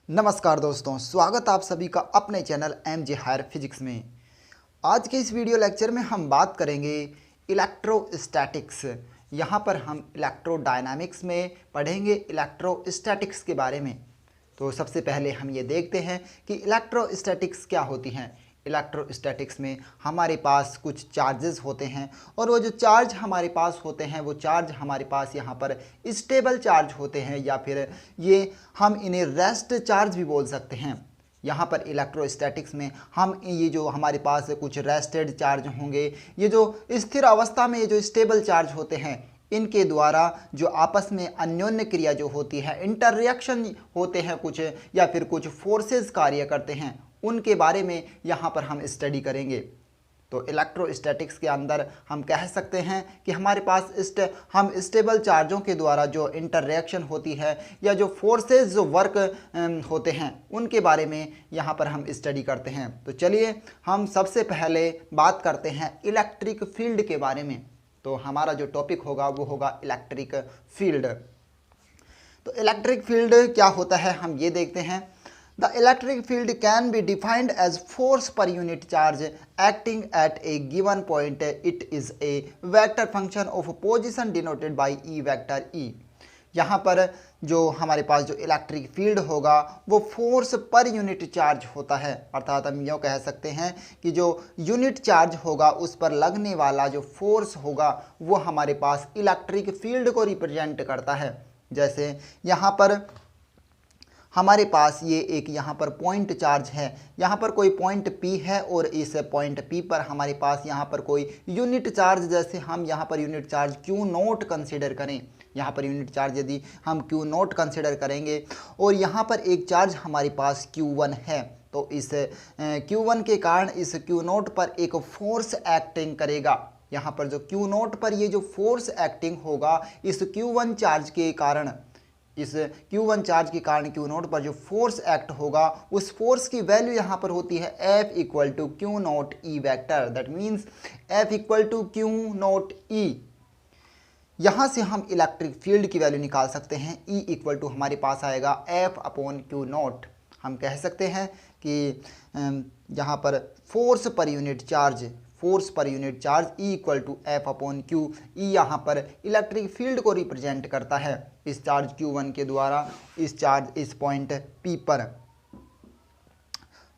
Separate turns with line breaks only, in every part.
नमस्कार दोस्तों, स्वागत आप सभी का अपने channel M J higher physics में। आज के इस वीडियो लेक्चर में हम बात करेंगे इलेक्ट्रोस्टैटिक्स। यहाँ पर हम इलेक्ट्रोडायनामिक्स में पढ़ेंगे इलेक्ट्रोस्टैटिक्स के बारे में। तो सबसे पहले हम ये देखते हैं कि इलेक्ट्रोस्टैटिक्स क्या होती हैं। इलेक्ट्रोस्टैटिक्स में हमारे पास कुछ चार्जेस होते हैं और वो जो चार्ज हमारे पास होते हैं वो चार्ज हमारे पास यहाँ पर स्टेबल चार्ज होते हैं, या फिर ये हम इन्हें रेस्ट चार्ज भी बोल सकते हैं। यहाँ पर इलेक्ट्रोस्टैटिक्स में हम ये जो हमारे पास कुछ रेस्टेड चार्ज होंगे, ये जो स्थिर अवस्था में ये जो स्टेबल चार्ज होते हैं, इनके द्वारा जो आपस में अन्योन्य क्रिया जो होती है, इंटररिएक्शन होते हैं कुछ, या फिर कुछ फोर्सेस कार्य करते हैं, उनके बारे में यहाँ पर हम स्टडी करेंगे। तो इलेक्ट्रोस्टैटिक्स के अंदर हम कह सकते हैं कि हमारे पास हम स्टेबल चार्जों के द्वारा जो इंटररिएक्शन होती है या जो फोर्सेस जो वर्क होते हैं उनके बारे में यहाँ पर हम स्टडी करते हैं। तो चलिए हम सबसे पहले बात करते हैं इलेक्ट्रिक फील्ड के बारे में। तो हमारा जो टॉपिक होगा वो होगा इलेक्ट्रिक फील्ड। तो इलेक्ट्रिक फील्ड क्या होता है हम ये देखते हैं। The electric field can be defined as force per unit charge acting at a given point. It is a vector function of position denoted by E vector E. यहाँ पर जो हमारे पास जो इलेक्ट्रिक फील्ड होगा वो फोर्स पर unit charge होता है, अर्थात हम यूँ कह सकते हैं कि जो यूनिट चार्ज होगा उस पर लगने वाला जो फोर्स होगा वो हमारे पास इलेक्ट्रिक फील्ड को रिप्रेजेंट करता है। जैसे यहाँ पर हमारे पास ये एक यहाँ पर पॉइंट चार्ज है, यहाँ पर कोई पॉइंट P है और इस पॉइंट P पर हमारे पास यहाँ पर कोई यूनिट चार्ज, जैसे हम यहाँ पर यूनिट चार्ज Q0 कंसिडर करें, यहाँ पर यूनिट चार्ज यदि हम Q0 कंसिडर करेंगे और यहाँ पर एक चार्ज हमारे पास Q1 है, तो इस Q1 के कारण इस Q0 पर एक फोर्स एक्टिंग करेगा। यहाँ पर जो Q0 पर ये जो फोर्स एक्टिंग होगा इस Q1 चार्ज के कारण, इस Q1 चार्ज के कारण Q0 पर जो फोर्स एक्ट होगा उस फोर्स की वैल्यू यहाँ पर होती है F equal to Q0 E vector. That means F equal to Q0 E। यहाँ से हम इलेक्ट्रिक फील्ड की वैल्यू निकाल सकते हैं। E इक्वल टू हमारे पास आएगा F अपॉन Q0। हम कह सकते हैं कि यहाँ पर फोर्स पर unit charge E equal to F upon Q। E यहाँ पर इलेक्ट्रिक फील्ड को रिप्रेजेंट करता है इस चार्ज Q1 के द्वारा, इस पॉइंट P पर।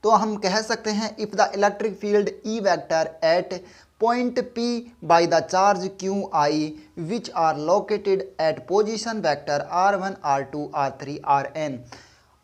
तो हम कह सकते हैं if the electric field E vector at point P by the charge QI which are located at position vector R1 R2 R3 Rn।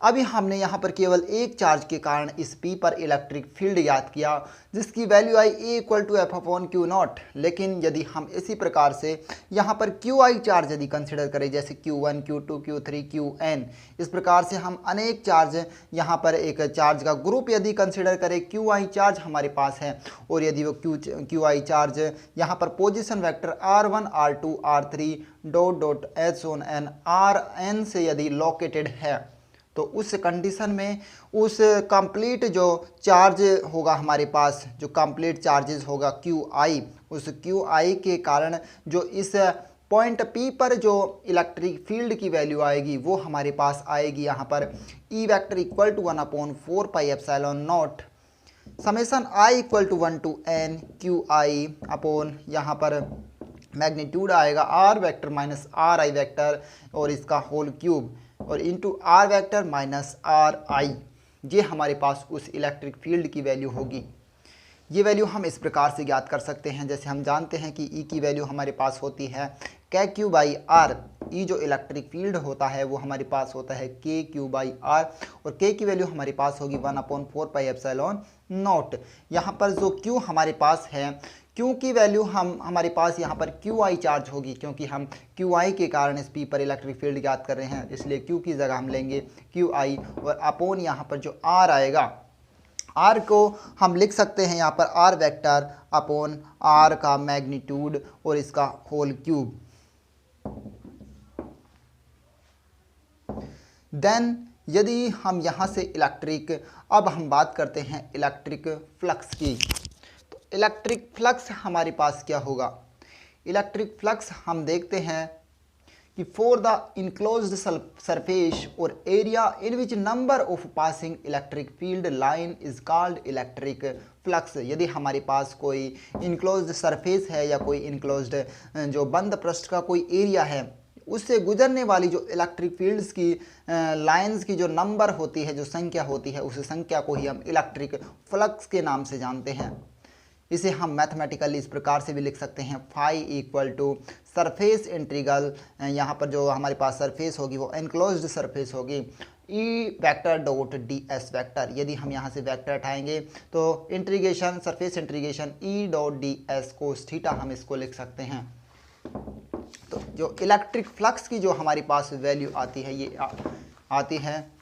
अभी हमने यहाँ पर केवल एक चार्ज के कारण इस P पर इलेक्ट्रिक फील्ड याद किया जिसकी वैल्यू आई A equal to F upon Q0। लेकिन यदि हम इसी प्रकार से यहाँ पर QI चार्ज यदि कंसिडर करें, जैसे Q1 Q2 Q3 Qn, इस प्रकार से हम अनेक चार्ज यहाँ पर एक चार्ज का ग्रुप यदि कंसिडर करें, QI चार्ज हमारे पास है और यदि वो QI चार्ज यहाँ पर position vector R1 R2 R3 dot dot H on an Rn से यदि लोकेटेड है, तो उस कंडीशन में उस कंप्लीट जो चार्ज होगा हमारे पास, जो कंप्लीट चार्जेस होगा QI, उस QI के कारण जो इस पॉइंट P पर जो इलेक्ट्रिक फील्ड की वैल्यू आएगी वो हमारे पास आएगी यहाँ पर E vector equal to 1/4 pi epsilon naught summation I equal to 1 to n QI upon यहाँ पर मैग्नीट्यूड आएगा R vector minus RI vector और इसका होल क्यूब और into R vector minus RI। ये हमारे पास उस इलेक्ट्रिक फील्ड की वैल्यू होगी। ये वैल्यू हम इस प्रकार से ज्ञात कर सकते हैं, जैसे हम जानते हैं कि E की वैल्यू हमारे पास होती है KQ बाई R। E जो इलेक्ट्रिक फील्ड होता है वो हमारे पास होता है KQ बाई R और K की वैल्यू हमारे पास होगी 1/4 पाई एप्सिलॉन नॉट। यहाँ पर जो Q हमारे पास है, Q की वैल्यू हमारे पास यहाँ पर QI चार्ज होगी, क्योंकि हम QI के कारण इस P पर इलेक्ट्रिक फील्ड ज्ञात कर रहे हैं, इसलिए Q की जगह हम लेंगे QI और अपोन यहाँ पर जो R आएगा, R को हम लिख सकते हैं यहाँ पर R वेक्टर अपोन R का मैग्नीट्यूड और इसका होल क्यूब। देन यदि हम यहाँ से अब हम बात करते हैं इलेक्ट्रिक फ्लक्स की। तो इलेक्ट्रिक फ्लक्स हमारे पास क्या होगा। इलेक्ट्रिक फ्लक्स हम देखते हैं कि फॉर द इनक्लोज्ड सरफेस और area in which number of passing electric field line is called electric flux. यदि हमारे पास कोई इनक्लोज्ड सरफेस है या कोई इनक्लोज्ड जो बंद पृष्ठ का कोई एरिया है, उससे गुजरने वाली जो इलेक्ट्रिक फील्ड्स की लाइंस की जो नंबर होती है, जो संख्या होती है, उस संख्या को ही हम इलेक्ट्रिक फ्लक्स के नाम से जानते हैं। इसे हम मैथमेटिकली इस प्रकार से भी लिख सकते हैं, phi equal to surface integral, यहाँ पर जो हमारे पास सरफेस होगी वो एनक्लोज्ड सरफेस होगी, E vector dot D S vector. यदि हम यहाँ से वेक्टर हटाएंगे तो integration surface integration E dot D S cos theta हम इसको लिख सकते हैं। तो जो इलेक्ट्रिक फ्लक्स की जो हमारे पास वैल्यू आती है, ये आती है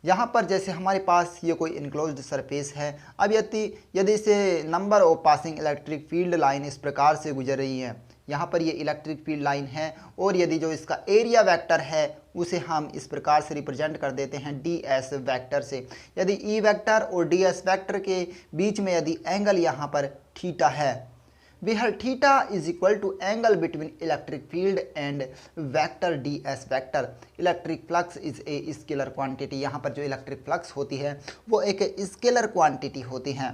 यहाँ पर, जैसे हमारे पास ये कोई इनक्लोज्ड सरफेस है। अब यदि इसे number of passing electric field line इस प्रकार से गुजर रही है, यहाँ पर ये इलेक्ट्रिक फील्ड लाइन है, और यदि जो इसका एरिया वेक्टर है उसे हम इस प्रकार से रिप्रेजेंट कर देते हैं डी एस वेक्टर से। यदि ई वेक्टर और डी एस वेक्टर के बीच में यदि एंगल यहाँ पर थीटा है, where theta is equal to angle between electric field and vector ds vector, electric flux is a scalar quantity। यहाँ पर जो इलेक्ट्रिक फ्लक्स होती है वो एक स्केलर क्वांटिटी होती है।